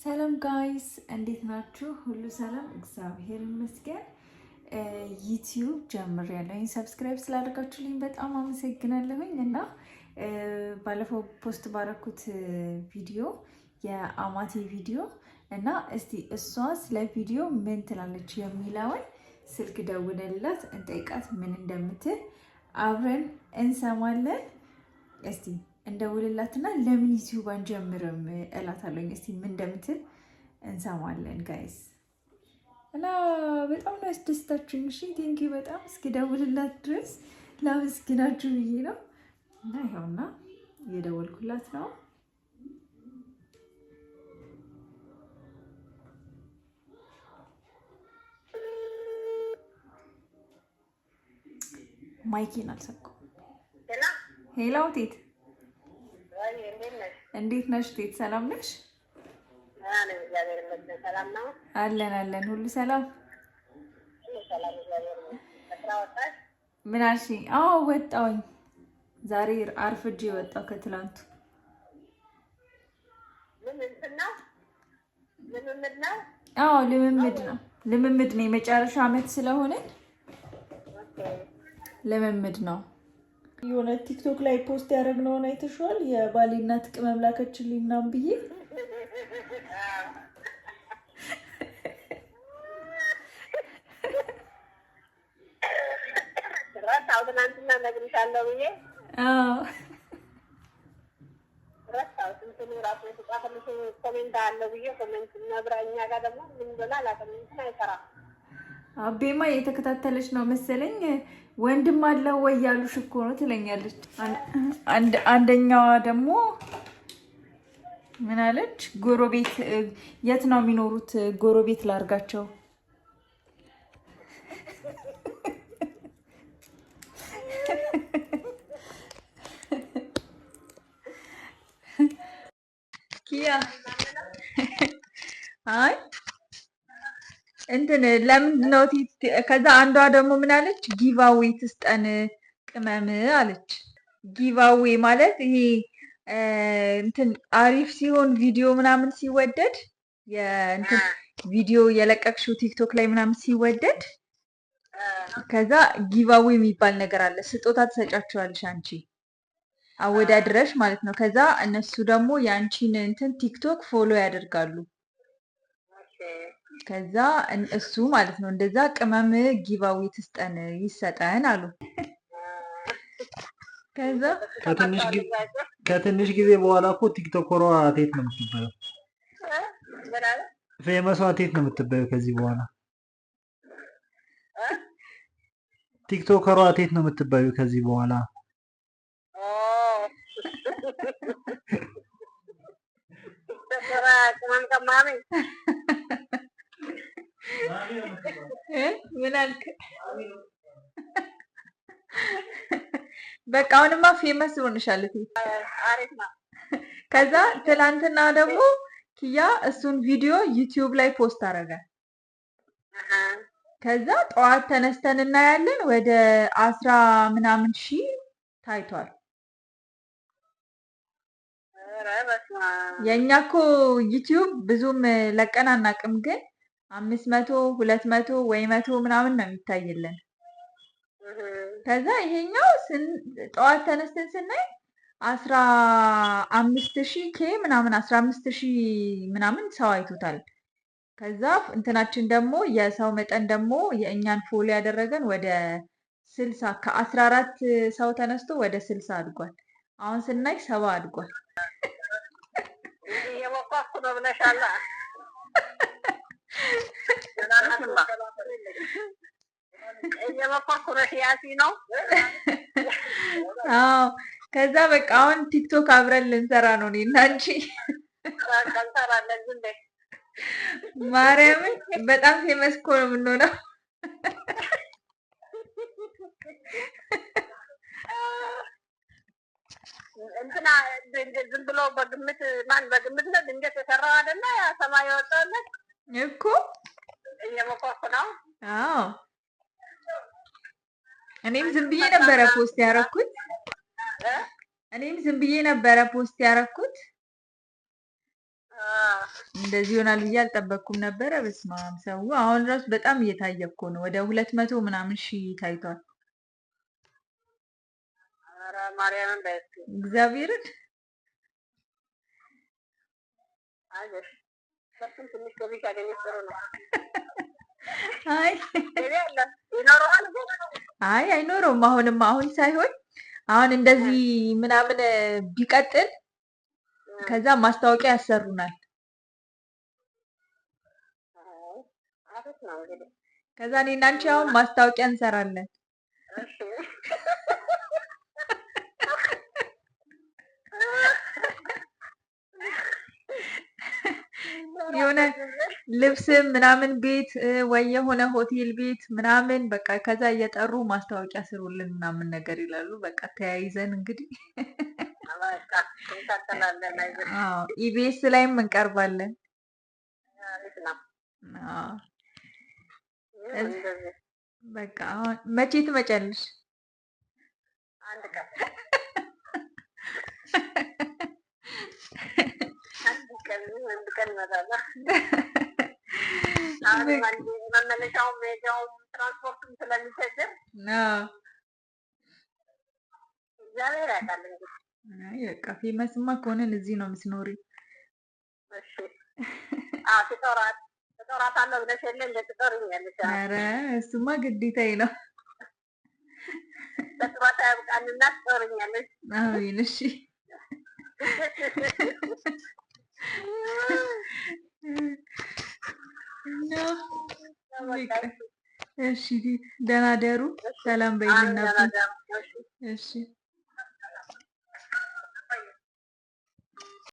ሰላም ጋይስ እንዴት ናችሁ? ሁሉ ሰላም እግዚአብሔር ይመስገን። ዩቲዩብ ጀምሬያለሁ። ሰብስክራይብ ስላደረጋችሁልኝ በጣም አመሰግናለሁኝ እና ባለፈው ፖስት ባረኩት ቪዲዮ የአማቴ ቪዲዮ እና እስቲ እሷ ስለ ቪዲዮ ምን ትላለች የሚለውን ስልክ ደውለላት እንጠይቃት ምን እንደምትል አብረን እንሰማለን። እስቲ እንደውልላትና ለምን ዩቲዩብ አንጀምርም እላታለሁ። እስቲ ምን እንደምትል እንሰማለን ጋይስ። እና በጣም ነው ያስደስታችሁኝ። እሺ ቴንኪው በጣም እስኪ ደውልላት ድረስ ላመስግናችሁ ብዬ ነው። እና ይኸውና እየደወልኩላት ነው። ማይኬን አልሰኩም። ሄሎ ቴት እንዴት ነሽ? ቴት ሰላም ነሽ? አለን አለን፣ ሁሉ ሰላም። ምን አልሽኝ? አዎ ወጣሁኝ። ዛሬ አርፍጄ ወጣሁ ከትላንቱ። አዎ ልምምድ ነው፣ ልምምድ ነው። የመጨረሻ ዓመት ስለሆነ ልምምድ ነው። የሆነ ቲክቶክ ላይ ፖስት ያደረግነውን አይተሽዋል? የባሌ እናት ቅመም ላከችልኝ ምናምን ብዬ ትናንትና እነግርሻለሁ ብዬ ኮሜንት አለ ብዬ ኮሜንት ነብራ እኛ ጋር ደግሞ ምን ብላ አላውቅም አይሰራም። አቤማ የተከታተለች ነው መሰለኝ። ወንድም አለው ወይ ያሉሽ እኮ ነው ትለኛለች። አንደኛዋ ደግሞ ምን አለች? ጎረቤት የት ነው የሚኖሩት? ጎረቤት ላርጋቸው። ኪያ አይ እንትን ለምንድን ነው? ከዛ አንዷ ደግሞ ምን አለች? ጊቫዌ ትስጠን ቅመም አለች። ጊቫዌ ማለት ይሄ እንትን አሪፍ ሲሆን ቪዲዮ ምናምን ሲወደድ የእንትን ቪዲዮ የለቀቅሽው ቲክቶክ ላይ ምናምን ሲወደድ ከዛ ጊቫዌ የሚባል ነገር አለ። ስጦታ ትሰጫቸዋለሽ አንቺ አወዳድረሽ ማለት ነው። ከዛ እነሱ ደግሞ የአንቺን እንትን ቲክቶክ ፎሎ ያደርጋሉ። ከዛ እሱ ማለት ነው እንደዛ ቅመም ጊቫዌ ትስጠን ይሰጠን አሉ። ከዛ ከትንሽ ጊዜ በኋላ እኮ ቲክቶከሯ ቴት ነው የምትባየው። ፌመሷ ቴት ነው የምትባየው ከዚህ በኋላ ቲክቶከሯ ቴት ነው የምትባየው ከዚህ በኋላ። ምን አልክ? በቃ አሁንማ ፌመስ ሆነሻል። ከዛ ትላንትና ደግሞ ኪያ እሱን ቪዲዮ ዩቲዩብ ላይ ፖስት አደረገ። ከዛ ጠዋት ተነስተን እናያለን ወደ 10 ምናምን ሺህ ታይቷል። የኛ እኮ ዩቲዩብ ብዙም ለቀን አናውቅም፣ ግን 500 200 ወይ 100 ምናምን ነው የሚታይልን። ከዛ ይሄኛው ጠዋት ተነስተን ስናይ 15,000 ኬ ምናምን 15,000 ምናምን ሰው አይቶታል። ከዛ እንትናችን ደግሞ የሰው መጠን ደግሞ የእኛን ፎሎ ያደረገን ወደ 60 ከ14 ሰው ተነስቶ ወደ 60 አድጓል። አሁን ስናይ 70 አድጓል። የሞኳኩ ነው ብለሻላ። የሞኳኩ ነው ያሲ ነው። አዎ ከዛ በቃ አሁን ቲክቶክ አብረን ልንሰራ ነው እኔና አንቺ። ማርያምን በጣም ፌመስ እኮ ነው የምንሆነው። እንትና ዝም ብሎ በግምት በግምት ነው ድንገት የሰራው አይደለ? ያ ሰማይ የወጣለት እኮ እየሞከርኩ ነው። አዎ እኔም ዝም ብዬ ነበረ ፖስት ያደረኩት። እኔም ዝም ብዬ ነበረ ፖስት ያደረኩት። እንደዚህ ይሆናል ብዬ አልጠበቅኩም ነበረ። በስመ አብ ሰው አሁን ራሱ በጣም እየታየ እኮ ነው። ወደ 200 ምናምን ሺህ ታይቷል። ኧረ ማርያምን በይት እግዚአብሔርን አይዞሽ በስንት ትንሽ ገቢ ካገኘሽ ጥሩ ነው። አይ ገቢ አለ ይኖረዋል ግን አይ አይኖረውም። አሁን ሳይሆን አሁን እንደዚህ ምናምን ቢቀጥል ከዛ ማስታወቂያ ያሰሩናል። አሪፍ ነው እንግዲህ። ከዛ እኔና አንቺ አሁን ማስታወቂያ እንሰራለን። እሺ የሆነ ልብስም ምናምን ቤት ወይ የሆነ ሆቴል ቤት ምናምን በቃ ከዛ እየጠሩ ማስታወቂያ ስሩልን ምናምን ነገር ይላሉ። በቃ ተያይዘን እንግዲህ በቃ እንቀጥላለን። አይዞሽ አዎ ኢቢኤስ ላይም እንቀርባለን። አሪፍ ነው። አዎ ይሁን እንደዚህ በቃ አሁን መቼ ትመጫለሽ? አንድ ቀን አንድ ቀን እመጣለሁ። አሁን መመለሻውም መሄጃውም ትራንስፖርቱም ስለሚቸግር አዎ እግዚአብሔር ያውቃል እንግዲህ። አይ በቃ ፌመስማ ከሆነን እዚህ ነው የምትኖሪው። እሺ ትጦራታለሁ ብለሽ የለ እንደ ትጦሪኛለሽ። ኧረ እሱማ ግዴታዬ ነው። ለጥሯታ ያብቃንና ትጦሪኛለሽ። አሜን። እሺ እሺ ደህና ደሩ። ሰላም በይልኝ። እሺ